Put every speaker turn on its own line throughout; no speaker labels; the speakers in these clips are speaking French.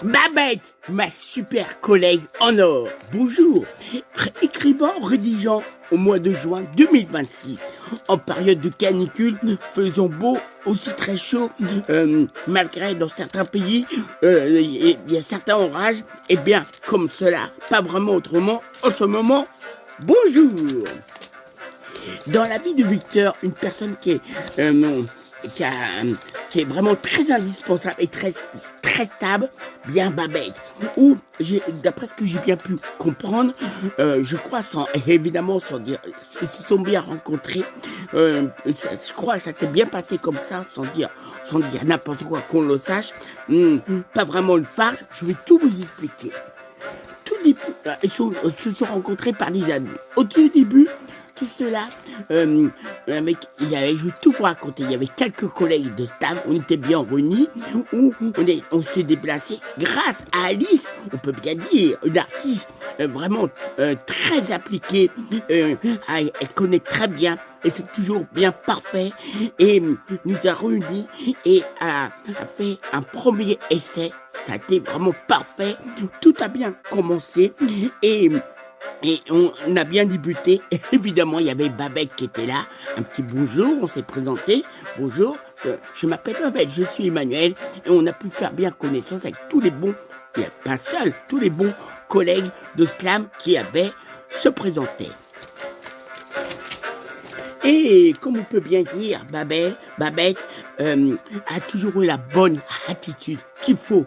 Babette, ma super collègue en or, bonjour. Écrivant, rédigeant au mois de juin 2026, en période de canicule, faisant beau, aussi très chaud, malgré dans certains pays, il y a certains orages, et bien comme cela, pas vraiment autrement, en ce moment, bonjour. Dans la vie de Victor, une personne qui, a- qui est vraiment très indispensable et très stable, bien Babette. Ou, d'après ce que j'ai bien pu comprendre, je crois, évidemment, sans dire, ils se sont bien rencontrés. Je crois que ça s'est bien passé comme ça, sans dire n'importe quoi qu'on le sache. Pas vraiment une farce, je vais tout vous expliquer. Ils se sont rencontrés par des amis. Au tout début, tout cela, je vais tout vous raconter. Il y avait quelques collègues de staff, on était bien réunis, où on s'est déplacé grâce à Alice, on peut bien dire, une artiste vraiment très appliquée, elle connaît très bien, et c'est toujours bien parfait, et nous a réunis et a fait un premier essai. Ça a été vraiment parfait, tout a bien commencé, et on a bien débuté. Évidemment, il y avait Babette qui était là. Un petit bonjour, on s'est présenté. Bonjour, je m'appelle Babette, je suis Emmanuel. Et on a pu faire bien connaissance avec tous les bons, il n'y a pas seul, tous les bons collègues de Slam qui avaient se présenter. Et comme on peut bien dire, Babette a toujours eu la bonne attitude qu'il faut.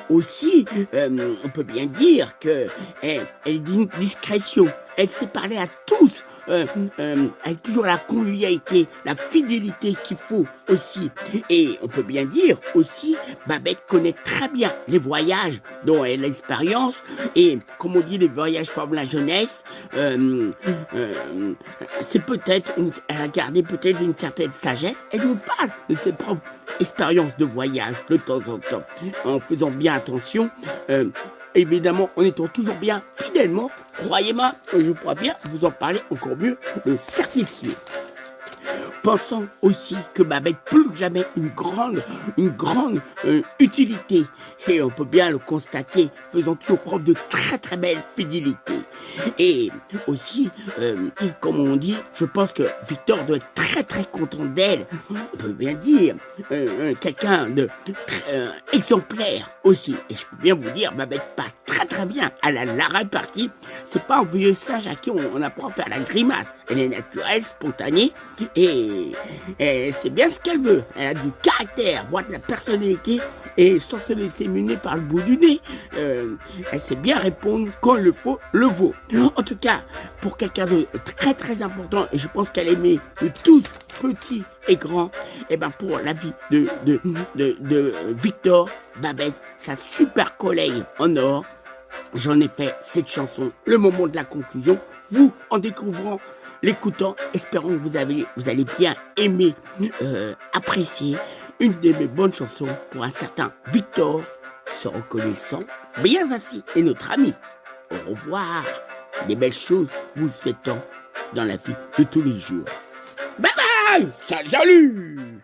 Aussi, on peut bien dire que elle est d'une discrétion. Elle sait parler à tous. Elle a toujours la convivialité, la fidélité qu'il faut aussi. Et on peut bien dire aussi, Babette connaît très bien les voyages dont elle a l'expérience. Et comme on dit, les voyages forment la jeunesse. C'est peut-être, elle a gardé peut-être une certaine sagesse. Elle nous parle de ses propres expériences de voyage de temps en temps, en faisant bien attention. Évidemment, en étant toujours bien fidèlement, croyez-moi, je pourrais bien vous en parler encore mieux, le certifié. Pensons aussi que Babette plus que jamais une grande utilité. Et on peut bien le constater, faisant toujours preuve de très très belle fidélité. Et aussi, comme on dit, je pense que Victor doit être très très content d'elle. On peut bien dire, quelqu'un de très exemplaire aussi. Et je peux bien vous dire, Babette part très très bien. Elle a la répartie. C'est pas un vieux sage à qui on apprend à faire la grimace. Elle est naturelle, spontanée et c'est bien ce qu'elle veut. Elle a du caractère, voire de la personnalité et sans se laisser mener par le bout du nez. Elle sait bien répondre quand le faut, le vaut. En tout cas, pour quelqu'un de très très important, et je pense qu'elle est aimée de tous, petits et grands, et ben pour la vie de Victor, Babette, sa super collègue en or, j'en ai fait cette chanson, le moment de la conclusion. Vous, en découvrant, l'écoutant, espérons que vous allez bien aimer, apprécier une de mes bonnes chansons pour un certain Victor, se reconnaissant bien ainsi, et notre ami. Au revoir, des belles choses vous souhaitant dans la vie de tous les jours. Bye bye, salut.